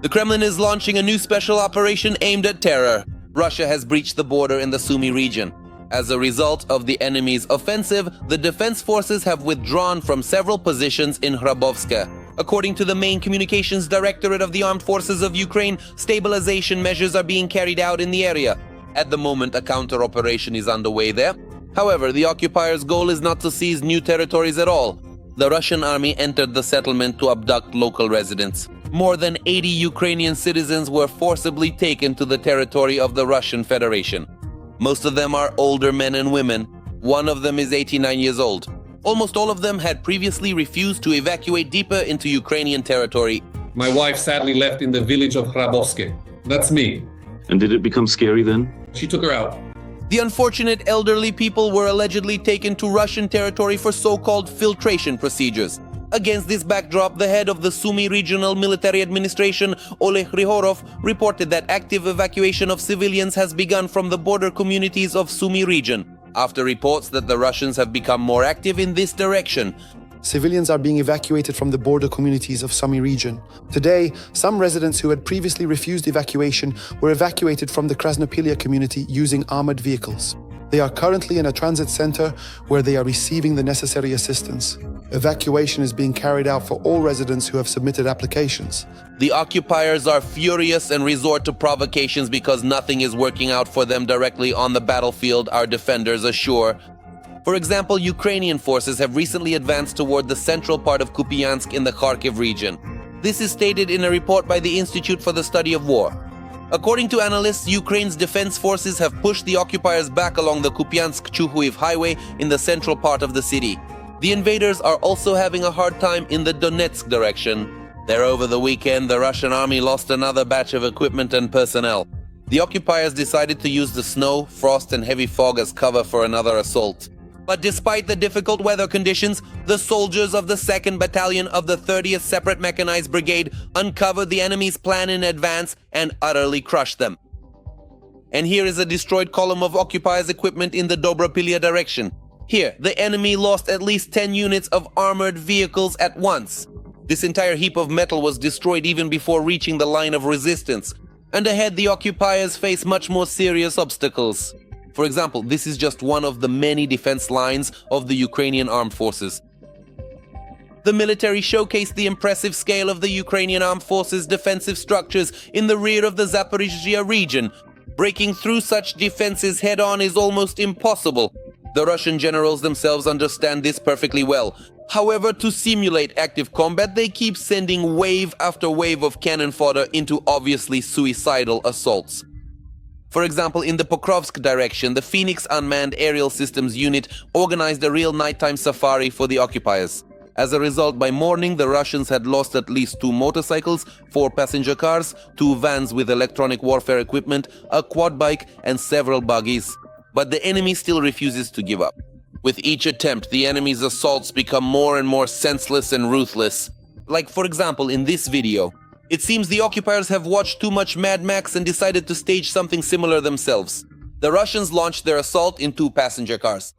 The Kremlin is launching a new special operation aimed at terror. Russia has breached the border in the Sumy region. As a result of the enemy's offensive, the defense forces have withdrawn from several positions in Hrabovska. According to the main communications directorate of the Armed Forces of Ukraine, stabilization measures are being carried out in the area. At the moment, a counter-operation is underway there. However, the occupiers' goal is not to seize new territories at all. The Russian army entered the settlement to abduct local residents. More than 80 Ukrainian citizens were forcibly taken to the territory of the Russian Federation. Most of them are older men and women. One of them is 89 years old. Almost all of them had previously refused to evacuate deeper into Ukrainian territory. My wife sadly left in the village of Hrabovsk. That's me. And did it become scary then? She took her out. The unfortunate elderly people were allegedly taken to Russian territory for so-called filtration procedures. Against this backdrop, the head of the Sumy Regional Military Administration, Oleg Grigorov, reported that active evacuation of civilians has begun from the border communities of Sumy region, after reports that the Russians have become more active in this direction. Civilians are being evacuated from the border communities of Sumy region. Today, some residents who had previously refused evacuation were evacuated from the Krasnopilia community using armored vehicles. They are currently in a transit center where they are receiving the necessary assistance. Evacuation is being carried out for all residents who have submitted applications. The occupiers are furious and resort to provocations because nothing is working out for them directly on the battlefield, our defenders assure. For example, Ukrainian forces have recently advanced toward the central part of Kupyansk in the Kharkiv region. This is stated in a report by the Institute for the Study of War. According to analysts, Ukraine's defense forces have pushed the occupiers back along the Kupyansk-Chuhuiv highway in the central part of the city. The invaders are also having a hard time in the Donetsk direction. There over the weekend, the Russian army lost another batch of equipment and personnel. The occupiers decided to use the snow, frost and heavy fog as cover for another assault. But despite the difficult weather conditions, the soldiers of the 2nd Battalion of the 30th Separate Mechanized Brigade uncovered the enemy's plan in advance and utterly crushed them. And here is a destroyed column of occupiers' equipment in the Dobropilya direction. Here, the enemy lost at least 10 units of armored vehicles at once. This entire heap of metal was destroyed even before reaching the line of resistance. And ahead, the occupiers face much more serious obstacles. For example, this is just one of the many defense lines of the Ukrainian armed forces. The military showcased the impressive scale of the Ukrainian armed forces' defensive structures in the rear of the Zaporizhzhia region. Breaking through such defenses head-on is almost impossible. The Russian generals themselves understand this perfectly well. However, to simulate active combat, they keep sending wave after wave of cannon fodder into obviously suicidal assaults. For example, in the Pokrovsk direction, the Phoenix Unmanned Aerial Systems Unit organized a real nighttime safari for the occupiers. As a result, by morning, the Russians had lost at least 2 motorcycles, 4 passenger cars, 2 vans with electronic warfare equipment, a quad bike, and several buggies. But the enemy still refuses to give up. With each attempt, the enemy's assaults become more and more senseless and ruthless. Like, for example, in this video. It seems the occupiers have watched too much Mad Max and decided to stage something similar themselves. The Russians launched their assault in 2 passenger cars.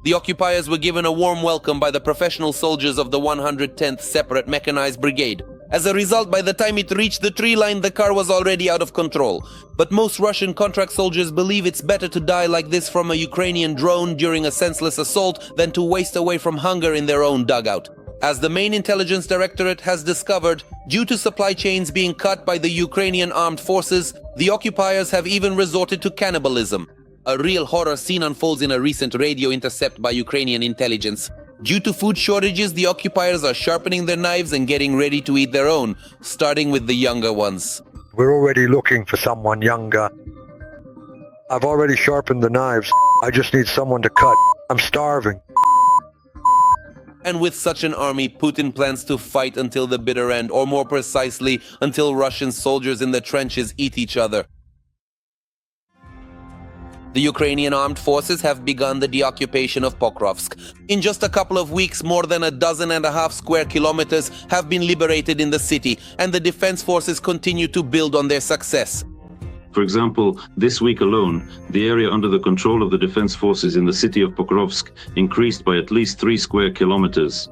The occupiers were given a warm welcome by the professional soldiers of the 110th Separate Mechanized Brigade. As a result, by the time it reached the tree line, the car was already out of control. But most Russian contract soldiers believe it's better to die like this from a Ukrainian drone during a senseless assault than to waste away from hunger in their own dugout. As the main intelligence directorate has discovered, due to supply chains being cut by the Ukrainian armed forces, the occupiers have even resorted to cannibalism. A real horror scene unfolds in a recent radio intercept by Ukrainian intelligence. Due to food shortages, the occupiers are sharpening their knives and getting ready to eat their own, starting with the younger ones. We're already looking for someone younger. I've already sharpened the knives. I just need someone to cut. I'm starving. And with such an army, Putin plans to fight until the bitter end, or more precisely, until Russian soldiers in the trenches eat each other. The Ukrainian armed forces have begun the deoccupation of Pokrovsk. In just a couple of weeks, more than 12.5 square kilometers have been liberated in the city, and the defense forces continue to build on their success. For example, this week alone, the area under the control of the defense forces in the city of Pokrovsk increased by at least 3 square kilometers.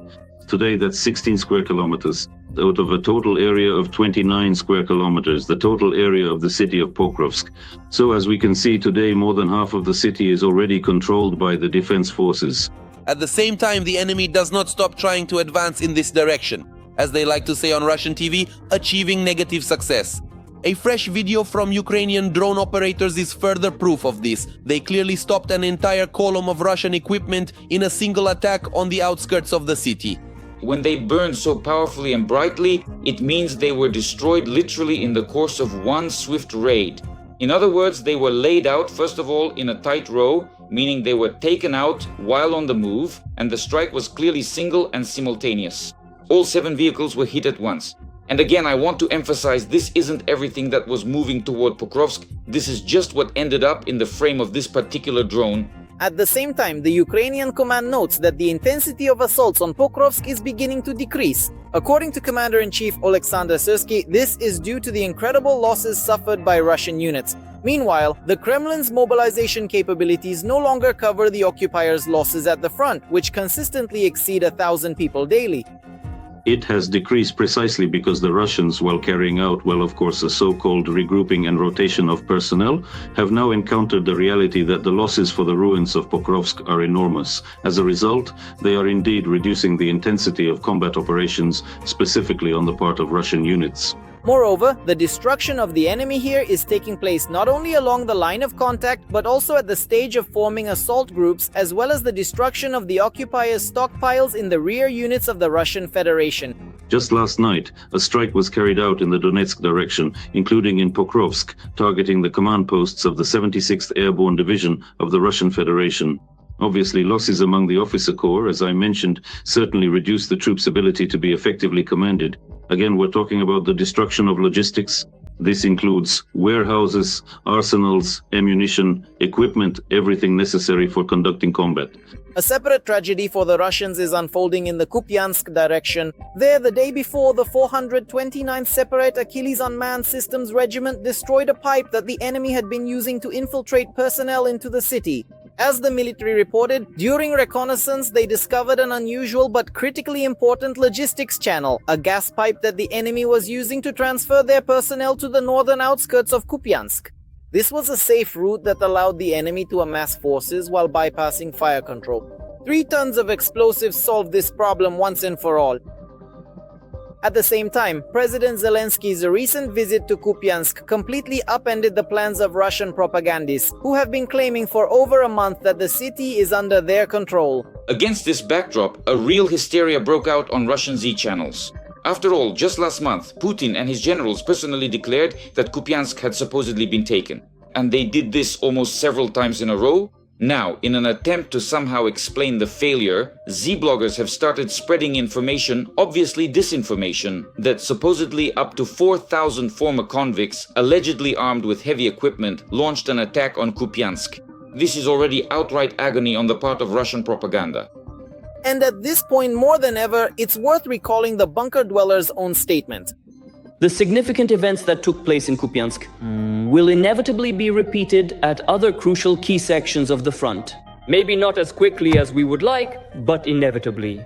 Today, that's 16 square kilometers out of a total area of 29 square kilometers, the total area of the city of Pokrovsk. So as we can see today, more than half of the city is already controlled by the defense forces. At the same time, the enemy does not stop trying to advance in this direction. As they like to say on Russian TV, achieving negative success. A fresh video from Ukrainian drone operators is further proof of this. They clearly stopped an entire column of Russian equipment in a single attack on the outskirts of the city. When they burned so powerfully and brightly, it means they were destroyed literally in the course of one swift raid. In other words, they were laid out, first of all, in a tight row, meaning they were taken out while on the move, and the strike was clearly single and simultaneous. All 7 vehicles were hit at once. And again, I want to emphasize this isn't everything that was moving toward Pokrovsk. This is just what ended up in the frame of this particular drone. At the same time, the Ukrainian command notes that the intensity of assaults on Pokrovsk is beginning to decrease. According to Commander-in-Chief Oleksandr Syrsky, this is due to the incredible losses suffered by Russian units. Meanwhile, the Kremlin's mobilization capabilities no longer cover the occupiers' losses at the front, which consistently exceed 1,000 people daily. It has decreased precisely because the Russians, while carrying out, well, of course, a so-called regrouping and rotation of personnel, have now encountered the reality that the losses for the ruins of Pokrovsk are enormous. As a result, they are indeed reducing the intensity of combat operations, specifically on the part of Russian units. Moreover, the destruction of the enemy here is taking place not only along the line of contact, but also at the stage of forming assault groups, as well as the destruction of the occupiers' stockpiles in the rear units of the Russian Federation. Just last night, a strike was carried out in the Donetsk direction, including in Pokrovsk, targeting the command posts of the 76th Airborne Division of the Russian Federation. Obviously, losses among the officer corps, as I mentioned, certainly reduce the troops' ability to be effectively commanded. Again, we're talking about the destruction of logistics. This includes warehouses, arsenals, ammunition, equipment, everything necessary for conducting combat. A separate tragedy for the Russians is unfolding in the Kupyansk direction. There, the day before, the 429th Separate Achilles Unmanned Systems Regiment destroyed a pipe that the enemy had been using to infiltrate personnel into the city. As the military reported, during reconnaissance they discovered an unusual but critically important logistics channel, a gas pipe that the enemy was using to transfer their personnel to the northern outskirts of Kupyansk. This was a safe route that allowed the enemy to amass forces while bypassing fire control. 3 tons of explosives solved this problem once and for all. At the same time, President Zelensky's recent visit to Kupyansk completely upended the plans of Russian propagandists, who have been claiming for over a month that the city is under their control. Against this backdrop, a real hysteria broke out on Russian Z channels. After all, just last month, Putin and his generals personally declared that Kupyansk had supposedly been taken. And they did this almost several times in a row. Now, in an attempt to somehow explain the failure, Z-bloggers have started spreading information, obviously disinformation, that supposedly up to 4,000 former convicts, allegedly armed with heavy equipment, launched an attack on Kupyansk. This is already outright agony on the part of Russian propaganda. And at this point, more than ever, it's worth recalling the bunker dwellers' own statement. The significant events that took place in Kupyansk will inevitably be repeated at other crucial key sections of the front. Maybe not as quickly as we would like, but inevitably.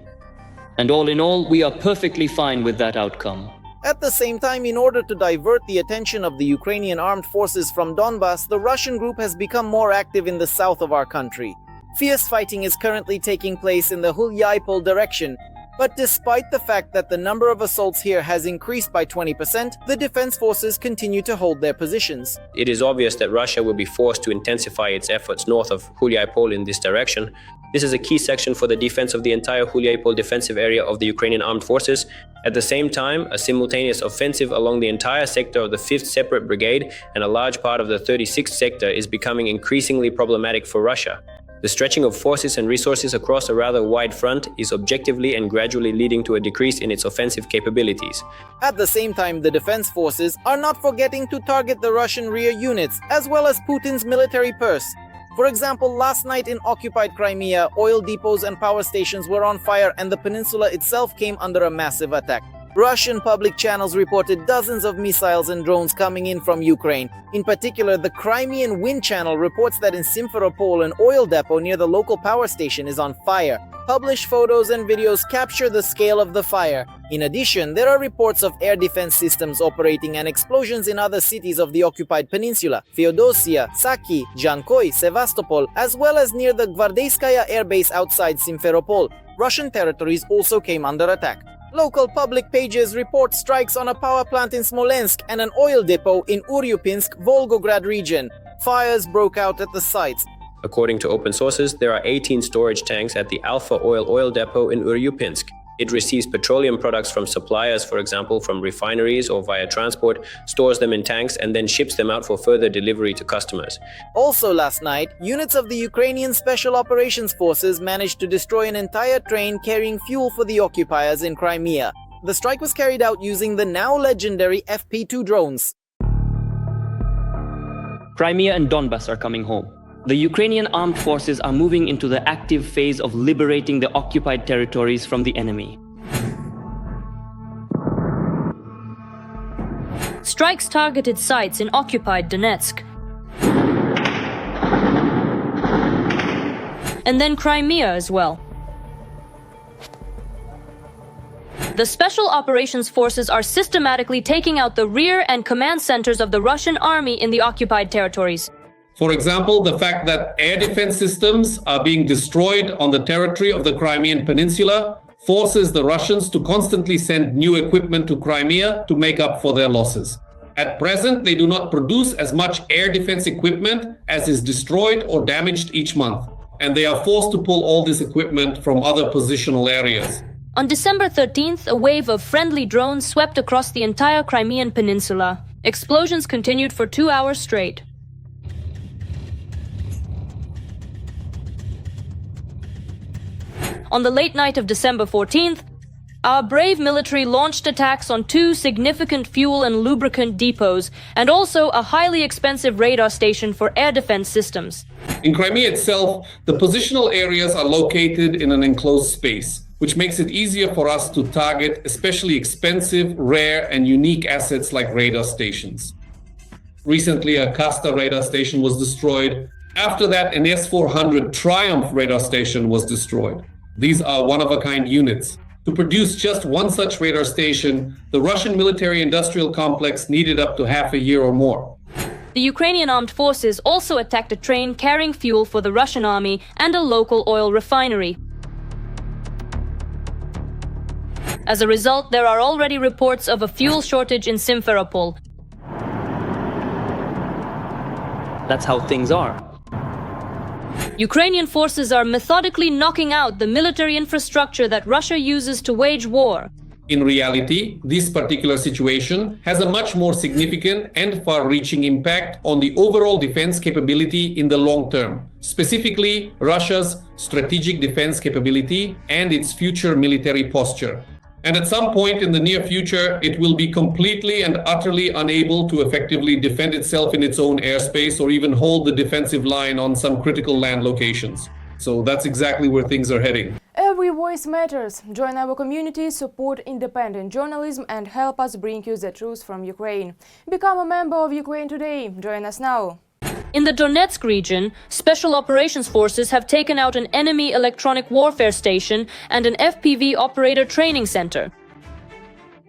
And all in all, we are perfectly fine with that outcome. At the same time, in order to divert the attention of the Ukrainian armed forces from Donbass, the Russian group has become more active in the south of our country. Fierce fighting is currently taking place in the Hulyai direction. But despite the fact that the number of assaults here has increased by 20%, the defense forces continue to hold their positions. It is obvious that Russia will be forced to intensify its efforts north of Hulyai in this direction. This is a key section for the defense of the entire Hulyai defensive area of the Ukrainian armed forces. At the same time, a simultaneous offensive along the entire sector of the 5th Separate Brigade and a large part of the 36th sector is becoming increasingly problematic for Russia. The stretching of forces and resources across a rather wide front is objectively and gradually leading to a decrease in its offensive capabilities. At the same time, the defense forces are not forgetting to target the Russian rear units, as well as Putin's military purse. For example, last night in occupied Crimea, oil depots and power stations were on fire and the peninsula itself came under a massive attack. Russian public channels reported dozens of missiles and drones coming in from Ukraine. In particular, the Crimean Wind Channel reports that in Simferopol, an oil depot near the local power station is on fire. Published photos and videos capture the scale of the fire. In addition, there are reports of air defense systems operating and explosions in other cities of the occupied peninsula: Feodosia, Saki, Jankoy, Sevastopol, as well as near the Gvardeyskaya air base outside Simferopol. Russian territories also came under attack. Local public pages report strikes on a power plant in Smolensk and an oil depot in Kupyansk-Volgograd region. Fires broke out at the sites. According to open sources, there are 18 storage tanks at the Alpha oil depot in Kupyansk. It receives petroleum products from suppliers, for example, from refineries or via transport, stores them in tanks, and then ships them out for further delivery to customers. Also last night, units of the Ukrainian Special Operations Forces managed to destroy an entire train carrying fuel for the occupiers in Crimea. The strike was carried out using the now legendary FP2 drones. Crimea and Donbass are coming home. The Ukrainian armed forces are moving into the active phase of liberating the occupied territories from the enemy. Strikes targeted sites in occupied Donetsk. And then Crimea as well. The Special Operations Forces are systematically taking out the rear and command centers of the Russian army in the occupied territories. For example, the fact that air defense systems are being destroyed on the territory of the Crimean Peninsula forces the Russians to constantly send new equipment to Crimea to make up for their losses. At present, they do not produce as much air defense equipment as is destroyed or damaged each month, and they are forced to pull all this equipment from other positional areas. On December 13th, a wave of friendly drones swept across the entire Crimean Peninsula. Explosions continued for 2 hours straight. On the late night of December 14th, our brave military launched attacks on 2 significant fuel and lubricant depots and also a highly expensive radar station for air defense systems. In Crimea itself, the positional areas are located in an enclosed space, which makes it easier for us to target especially expensive, rare, and unique assets like radar stations. Recently, a Kasta radar station was destroyed. After that, an S-400 Triumph radar station was destroyed. These are one-of-a-kind units. To produce just one such radar station, the Russian military-industrial complex needed up to half a year or more. The Ukrainian armed forces also attacked a train carrying fuel for the Russian army and a local oil refinery. As a result, there are already reports of a fuel shortage in Simferopol. That's how things are. Ukrainian forces are methodically knocking out the military infrastructure that Russia uses to wage war. In reality, this particular situation has a much more significant and far-reaching impact on the overall defense capability in the long term, specifically Russia's strategic defense capability and its future military posture. And at some point in the near future, it will be completely and utterly unable to effectively defend itself in its own airspace or even hold the defensive line on some critical land locations. So that's exactly where things are heading. Every voice matters. Join our community, support independent journalism and help us bring you the truth from Ukraine. Become a member of Ukraine Today. Join us now. In the Donetsk region, Special Operations Forces have taken out an enemy electronic warfare station and an FPV operator training center.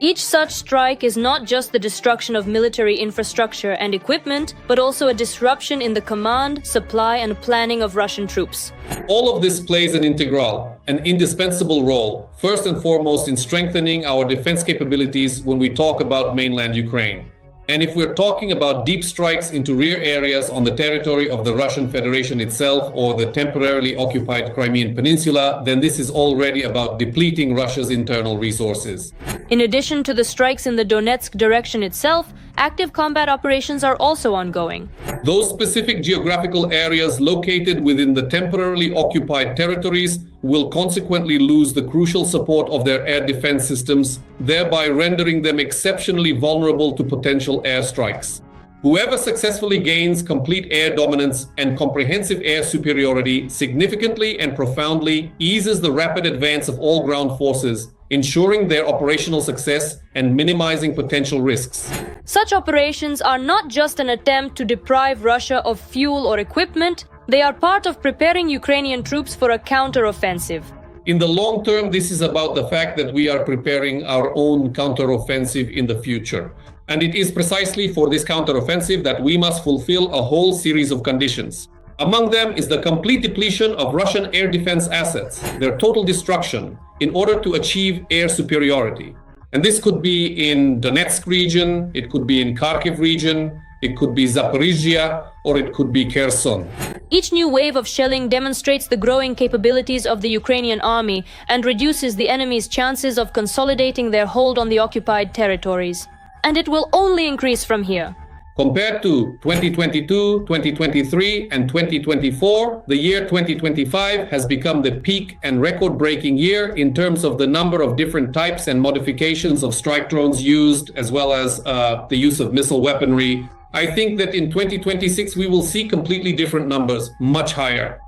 Each such strike is not just the destruction of military infrastructure and equipment, but also a disruption in the command, supply, and planning of Russian troops. All of this plays an integral, an indispensable role, first and foremost in strengthening our defense capabilities when we talk about mainland Ukraine. And if we're talking about deep strikes into rear areas on the territory of the Russian Federation itself or the temporarily occupied Crimean Peninsula, then this is already about depleting Russia's internal resources. In addition to the strikes in the Donetsk direction itself, active combat operations are also ongoing. Those specific geographical areas located within the temporarily occupied territories will consequently lose the crucial support of their air defense systems, thereby rendering them exceptionally vulnerable to potential airstrikes. Whoever successfully gains complete air dominance and comprehensive air superiority significantly and profoundly eases the rapid advance of all ground forces, ensuring their operational success and minimizing potential risks. Such operations are not just an attempt to deprive Russia of fuel or equipment, they are part of preparing Ukrainian troops for a counter-offensive. In the long term, this is about the fact that we are preparing our own counter-offensive in the future. And it is precisely for this counter-offensive that we must fulfill a whole series of conditions. Among them is the complete depletion of Russian air defense assets, their total destruction, in order to achieve air superiority. And this could be in Donetsk region, it could be in Kharkiv region, it could be Zaporizhia, or it could be Kherson. Each new wave of shelling demonstrates the growing capabilities of the Ukrainian army and reduces the enemy's chances of consolidating their hold on the occupied territories. And it will only increase from here. Compared to 2022, 2023, and 2024, the year 2025 has become the peak and record-breaking year in terms of the number of different types and modifications of strike drones used, as well as the use of missile weaponry. I think that in 2026 we will see completely different numbers, much higher.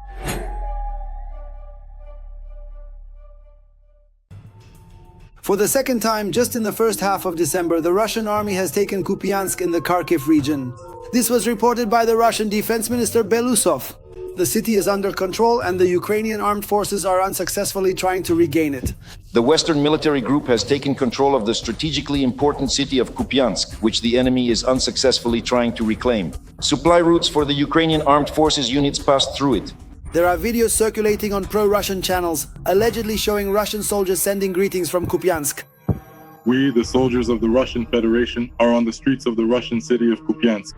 For the second time, just in the first half of December, the Russian army has taken Kupyansk in the Kharkiv region. This was reported by the Russian Defense Minister Belousov. The city is under control and the Ukrainian armed forces are unsuccessfully trying to regain it. The Western military group has taken control of the strategically important city of Kupyansk, which the enemy is unsuccessfully trying to reclaim. Supply routes for the Ukrainian armed forces units passed through it. There are videos circulating on pro-Russian channels, allegedly showing Russian soldiers sending greetings from Kupyansk. We, the soldiers of the Russian Federation, are on the streets of the Russian city of Kupyansk,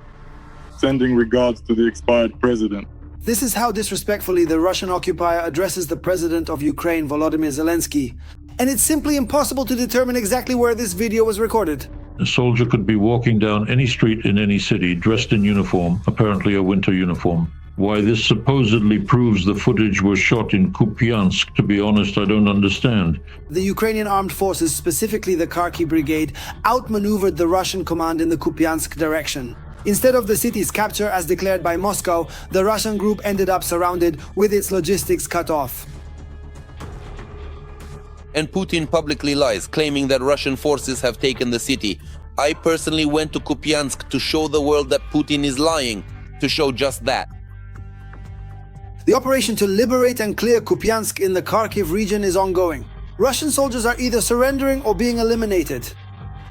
sending regards to the expired president. This is how disrespectfully the Russian occupier addresses the president of Ukraine, Volodymyr Zelensky. And it's simply impossible to determine exactly where this video was recorded. A soldier could be walking down any street in any city, dressed in uniform, apparently a winter uniform. Why this supposedly proves the footage was shot in Kupyansk, to be honest, I don't understand. The Ukrainian armed forces, specifically the Kharkiv brigade, outmaneuvered the Russian command in the Kupyansk direction. Instead of the city's capture as declared by Moscow, the Russian group ended up surrounded with its logistics cut off. And Putin publicly lies, claiming that Russian forces have taken the city. I personally went to Kupyansk to show the world that Putin is lying, to show just that. The operation to liberate and clear Kupyansk in the Kharkiv region is ongoing. Russian soldiers are either surrendering or being eliminated.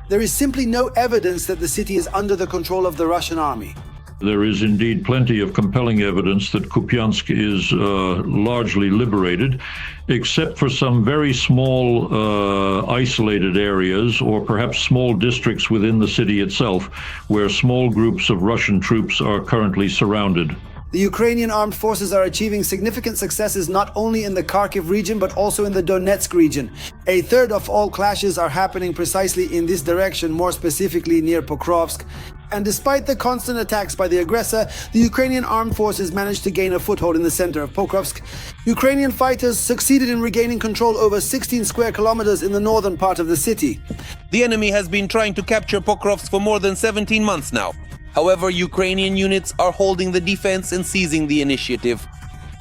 There is simply no evidence that the city is under the control of the Russian army. There is indeed plenty of compelling evidence that Kupyansk is largely liberated, except for some very small isolated areas, or perhaps small districts within the city itself, where small groups of Russian troops are currently surrounded. The Ukrainian armed forces are achieving significant successes not only in the Kharkiv region but also in the Donetsk region. A third of all clashes are happening precisely in this direction, more specifically near Pokrovsk. And despite the constant attacks by the aggressor, the Ukrainian armed forces managed to gain a foothold in the center of Pokrovsk. Ukrainian fighters succeeded in regaining control over 16 square kilometers in the northern part of the city. The enemy has been trying to capture Pokrovsk for more than 17 months now. However, Ukrainian units are holding the defense and seizing the initiative.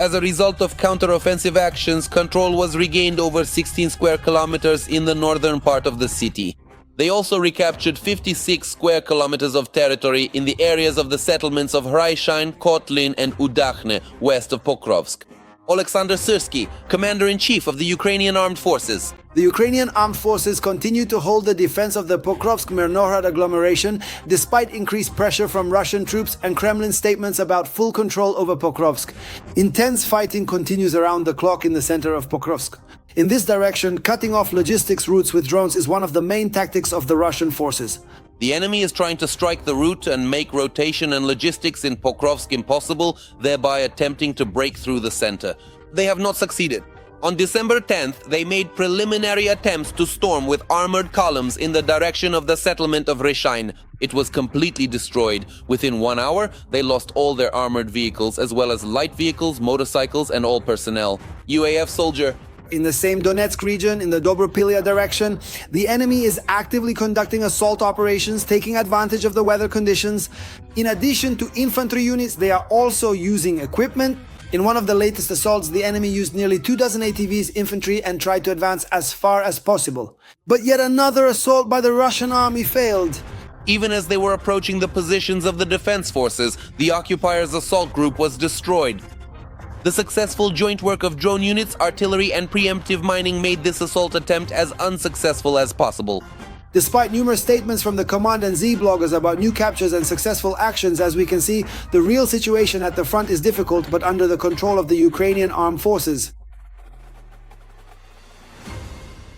As a result of counter-offensive actions, control was regained over 16 square kilometers in the northern part of the city. They also recaptured 56 square kilometers of territory in the areas of the settlements of Hrayshayn, Kotlin and Udakhne, west of Pokrovsk. Alexander Syrsky, Commander-in-Chief of the Ukrainian Armed Forces. The Ukrainian armed forces continue to hold the defense of the Pokrovsk-Mirnohrad agglomeration despite increased pressure from Russian troops and Kremlin statements about full control over Pokrovsk. Intense fighting continues around the clock in the center of Pokrovsk. In this direction, cutting off logistics routes with drones is one of the main tactics of the Russian forces. The enemy is trying to strike the route and make rotation and logistics in Pokrovsk impossible, thereby attempting to break through the center. They have not succeeded. On December 10th, they made preliminary attempts to storm with armored columns in the direction of the settlement of Hrayshayn. It was completely destroyed. Within 1 hour, they lost all their armored vehicles, as well as light vehicles, motorcycles, and all personnel. UAF soldier. In the same Donetsk region, in the Dobropilya direction, the enemy is actively conducting assault operations, taking advantage of the weather conditions. In addition to infantry units, they are also using equipment, In one of the latest assaults, the enemy used nearly 24 ATVs, infantry, and tried to advance as far as possible. But yet another assault by the Russian army failed. Even as they were approaching the positions of the defense forces, the occupiers' assault group was destroyed. The successful joint work of drone units, artillery, and preemptive mining made this assault attempt as unsuccessful as possible. Despite numerous statements from the Command and Z bloggers about new captures and successful actions, as we can see, the real situation at the front is difficult but under the control of the Ukrainian armed forces.